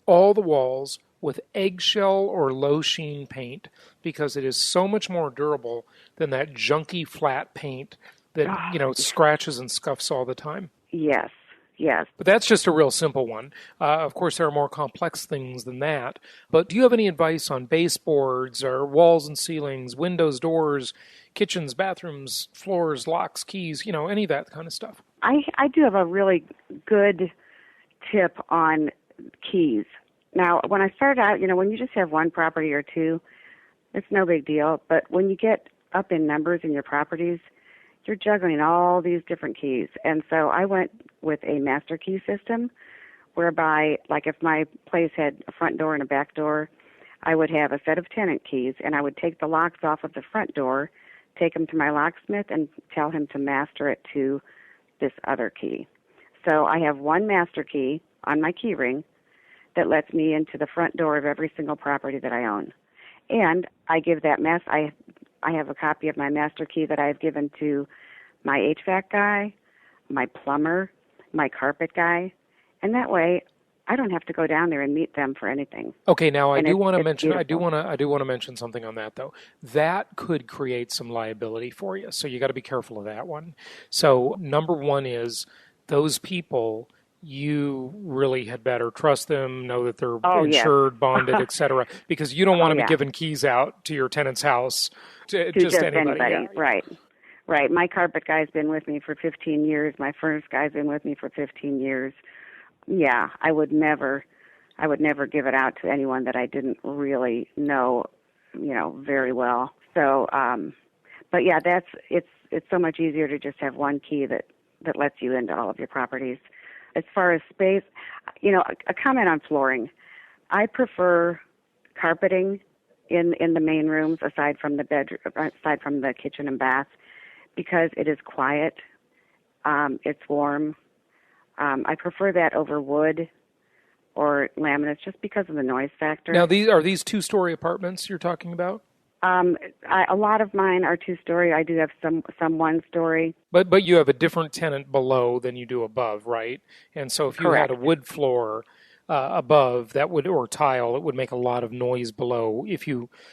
all the walls with eggshell or low sheen paint because it is so much more durable than that junky flat paint that, scratches and scuffs all the time. Yes. But that's just a real simple one. Of course, there are more complex things than that. But do you have any advice on baseboards or walls and ceilings, windows, doors, kitchens, bathrooms, floors, locks, keys, any of that kind of stuff? I do have a really good tip on keys. Now, when I started out, when you just have one property or two, it's no big deal. But when you get up in numbers in your properties, you're juggling all these different keys. And so I went with a master key system whereby, like if my place had a front door and a back door, I would have a set of tenant keys, and I would take the locks off of the front door, take them to my locksmith, and tell him to master it to this other key. So I have one master key on my key ring that lets me into the front door of every single property that I own. And I give that I have a copy of my master key that I've given to my HVAC guy, my plumber, my carpet guy, and that way I don't have to go down there and meet them for anything. Okay, now I do want to mention something on that though. That could create some liability for you, so you got to be careful of that one. So number one is those people. You really had better trust them, know that they're insured, bonded, etc. Because you don't want to be giving keys out to your tenant's house to just anybody. Right. Right. My carpet guy's been with me for 15 years. My furnace guy's been with me for 15 years. Yeah, I would never give it out to anyone that I didn't really know, very well. So, but yeah, it's so much easier to just have one key that lets you into all of your properties. As far as space, a comment on flooring. I prefer carpeting in the main rooms aside from the kitchen and bath, because it is quiet, it's warm. I prefer that over wood or laminates just because of the noise factor. Now, are these two-story apartments you're talking about? A lot of mine are two-story. I do have some one-story. But you have a different tenant below than you do above, right? And so if you Correct. had a wood floor above, or tile, it would make a lot of noise below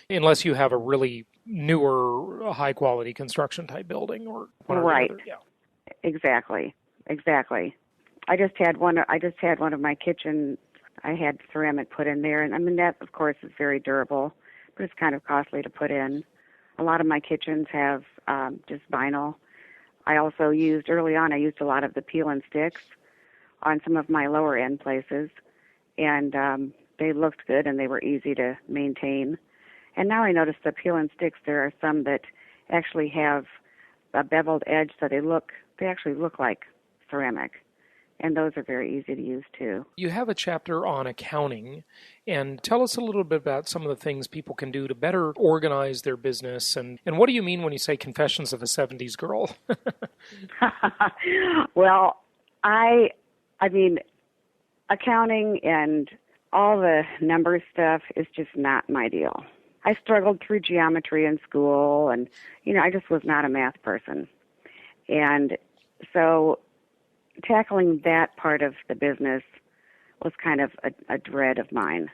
unless you have a really newer, high-quality construction type building or whatever. Right. Yeah. Exactly. I just had one of my kitchens. I had ceramic put in there, and I mean that, of course, is very durable, but it's kind of costly to put in. A lot of my kitchens have just vinyl. I also used a lot of the peel and sticks on some of my lower end places, and they looked good and they were easy to maintain. And now I notice the peel and sticks, there are some that actually have a beveled edge, so they actually look like ceramic. And those are very easy to use, too. You have a chapter on accounting, and tell us a little bit about some of the things people can do to better organize their business. And what do you mean when you say confessions of a 70s girl? Well, I mean, accounting and all the number stuff is just not my deal. I struggled through geometry in school, and, I just was not a math person. And so tackling that part of the business was kind of a dread of mine.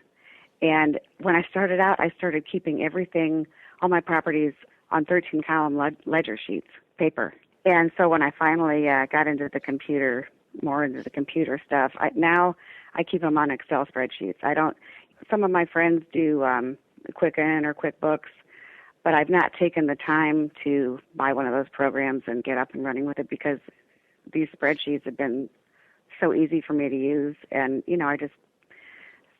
And when I started out, I started keeping everything, all my properties, on 13-column ledger sheets, paper. And so when I finally got into the computer stuff, now I keep them on Excel spreadsheets. Some of my friends do Quicken or QuickBooks, but I've not taken the time to buy one of those programs and get up and running with it, because these spreadsheets have been so easy for me to use. And, I just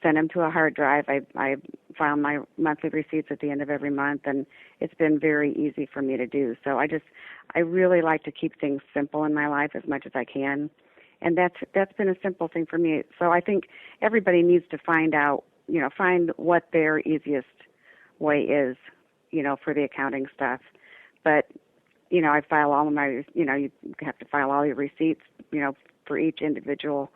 send them to a hard drive. I file my monthly receipts at the end of every month, and it's been very easy for me to do. So I really like to keep things simple in my life as much as I can. And that's been a simple thing for me. So I think everybody needs to find what their easiest way is, for the accounting stuff. But, I file all of my, you have to file all your receipts, for each individual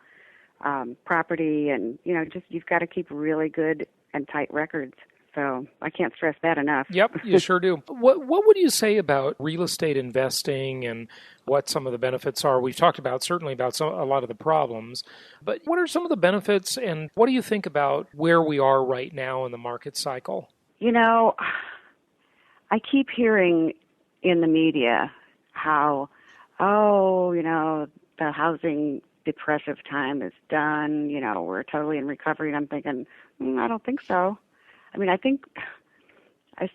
property. And, you've got to keep really good and tight records. So I can't stress that enough. Yep, you sure do. What would you say about real estate investing and what some of the benefits are? We've talked certainly about a lot of the problems, but what are some of the benefits, and what do you think about where we are right now in the market cycle? I keep hearing in the media how, the housing depressive time is done, we're totally in recovery, and I'm thinking, I don't think so. I mean, I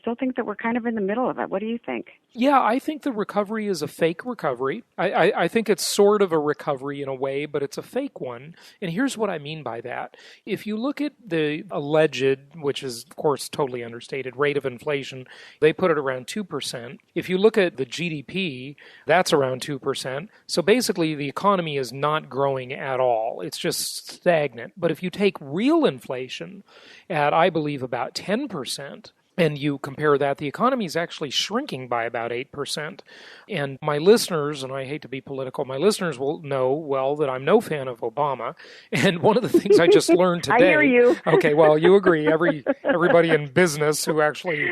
still think that we're kind of in the middle of it. What do you think? Yeah, I think the recovery is a fake recovery. I think it's sort of a recovery in a way, but it's a fake one. And here's what I mean by that. If you look at the alleged, which is, of course, totally understated, rate of inflation, they put it around 2%. If you look at the GDP, that's around 2%. So basically, the economy is not growing at all. It's just stagnant. But if you take real inflation at, I believe, about 10%, and you compare that, the economy is actually shrinking by about 8%. And my listeners, and I hate to be political, my listeners will know well that I'm no fan of Obama. And one of the things I just learned today. I hear you. Okay, well, you agree. Everybody in business who actually.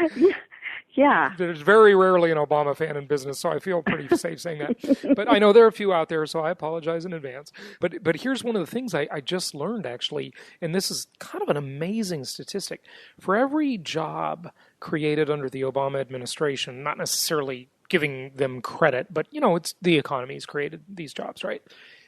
Yeah. There's very rarely an Obama fan in business, so I feel pretty safe saying that. But I know there are a few out there, so I apologize in advance. But here's one of the things I just learned, actually, and this is kind of an amazing statistic. For every job created under the Obama administration, not necessarily giving them credit, but, it's the economy's created these jobs, right?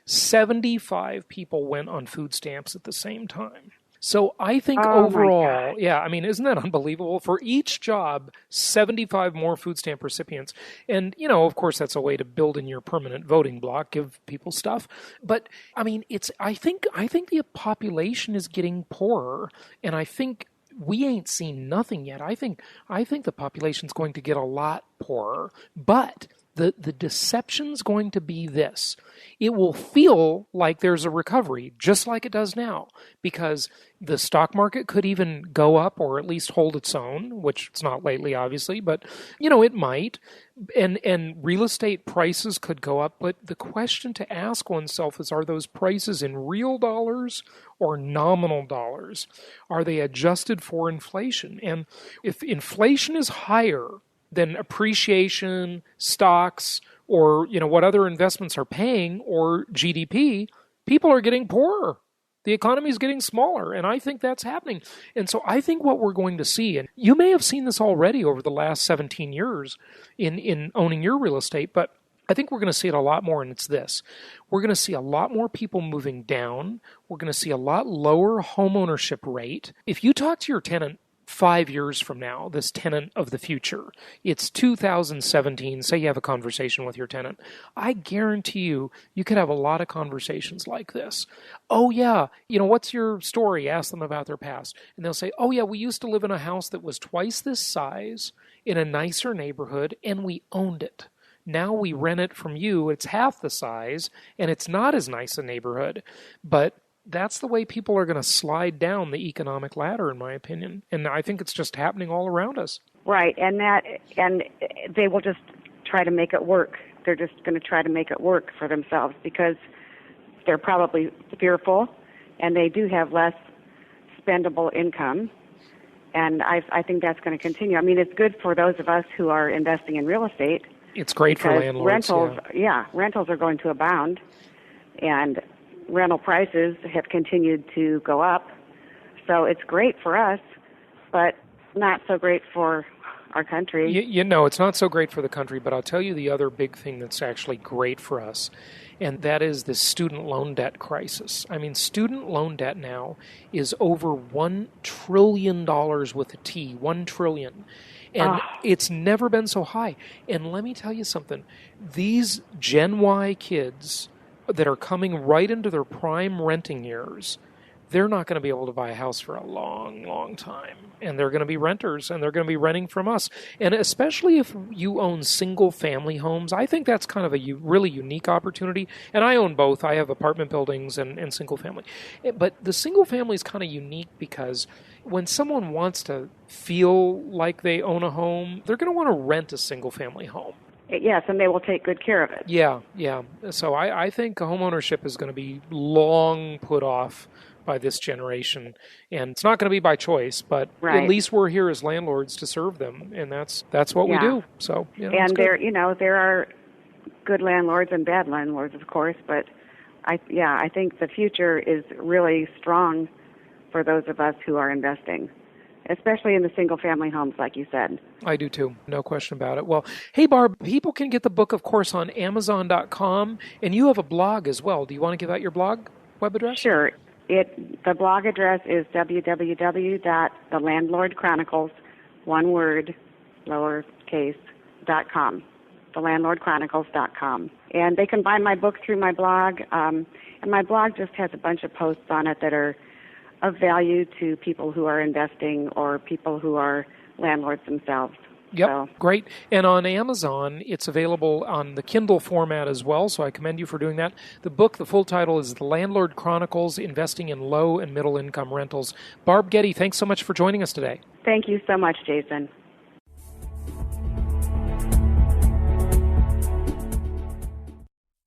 75 people went on food stamps at the same time. So I think overall, yeah, I mean, isn't that unbelievable? For each job, 75 more food stamp recipients. And, of course, that's a way to build in your permanent voting block, give people stuff. But, I mean, I think the population is getting poorer, and I think we ain't seen nothing yet. I think the population's going to get a lot poorer, but the deception's going to be this. It will feel like there's a recovery, just like it does now, because the stock market could even go up or at least hold its own, which it's not lately, obviously, but, it might. And real estate prices could go up. But the question to ask oneself is, are those prices in real dollars or nominal dollars? Are they adjusted for inflation? And if inflation is higher than appreciation, stocks, or what other investments are paying, or GDP, people are getting poorer. The economy is getting smaller, and I think that's happening. And so I think what we're going to see, and you may have seen this already over the last 17 years in owning your real estate, but I think we're going to see it a lot more, and it's this. We're going to see a lot more people moving down. We're going to see a lot lower homeownership rate. If you talk to your tenant 5 years from now, this tenant of the future, it's 2017, say you have a conversation with your tenant, I guarantee you could have a lot of conversations like this. Oh yeah, what's your story? Ask them about their past. And they'll say, oh yeah, we used to live in a house that was twice this size, in a nicer neighborhood, and we owned it. Now we rent it from you, it's half the size, and it's not as nice a neighborhood. But that's the way people are going to slide down the economic ladder, in my opinion. And I think it's just happening all around us. Right, and they will just try to make it work. They're just going to try to make it work for themselves because they're probably fearful, and they do have less spendable income. And I think that's going to continue. I mean, it's good for those of us who are investing in real estate. It's great for landlords. Rentals are going to abound, and rental prices have continued to go up. So it's great for us, but not so great for our country. It's not so great for the country, but I'll tell you the other big thing that's actually great for us, and that is the student loan debt crisis. I mean, student loan debt now is over $1 trillion with a T, $1 trillion. And it's never been so high. And let me tell you something. These Gen Y kids that are coming right into their prime renting years, they're not going to be able to buy a house for a long, long time. And they're going to be renters, and they're going to be renting from us. And especially if you own single-family homes, I think that's kind of a really unique opportunity. And I own both. I have apartment buildings and single-family. But the single-family is kind of unique because when someone wants to feel like they own a home, they're going to want to rent a single-family home. Yes, and they will take good care of it. Yeah. So I think homeownership is going to be long put off by this generation, and it's not going to be by choice, but at least we're here as landlords to serve them, and that's what we do. So, and there are good landlords and bad landlords, of course, but I think the future is really strong for those of us who are investing, especially in the single-family homes, like you said. I do too, no question about it. Well, hey, Barb, people can get the book, of course, on Amazon.com, and you have a blog as well. Do you want to give out your blog web address? Sure. The blog address is www.thelandlordchronicles, one word, lowercase, .com, thelandlordchronicles.com. And they can buy my book through my blog, and my blog just has a bunch of posts on it that are of value to people who are investing or people who are landlords themselves. Yep, so. Great. And on Amazon, it's available on the Kindle format as well, so I commend you for doing that. The book, the full title is The Landlord Chronicles, Investing in Low and Middle Income Rentals. Barb Getty, thanks so much for joining us today. Thank you so much, Jason.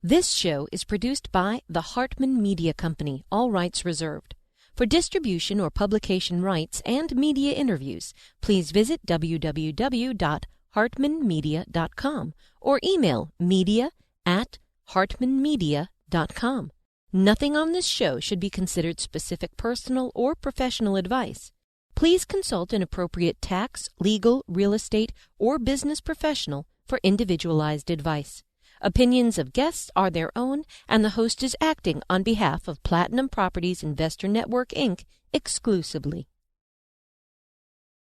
This show is produced by the Hartman Media Company, all rights reserved. For distribution or publication rights and media interviews, please visit www.hartmanmedia.com or email media@hartmanmedia.com. Nothing on this show should be considered specific personal or professional advice. Please consult an appropriate tax, legal, real estate, or business professional for individualized advice. Opinions of guests are their own, and the host is acting on behalf of Platinum Properties Investor Network, Inc. exclusively.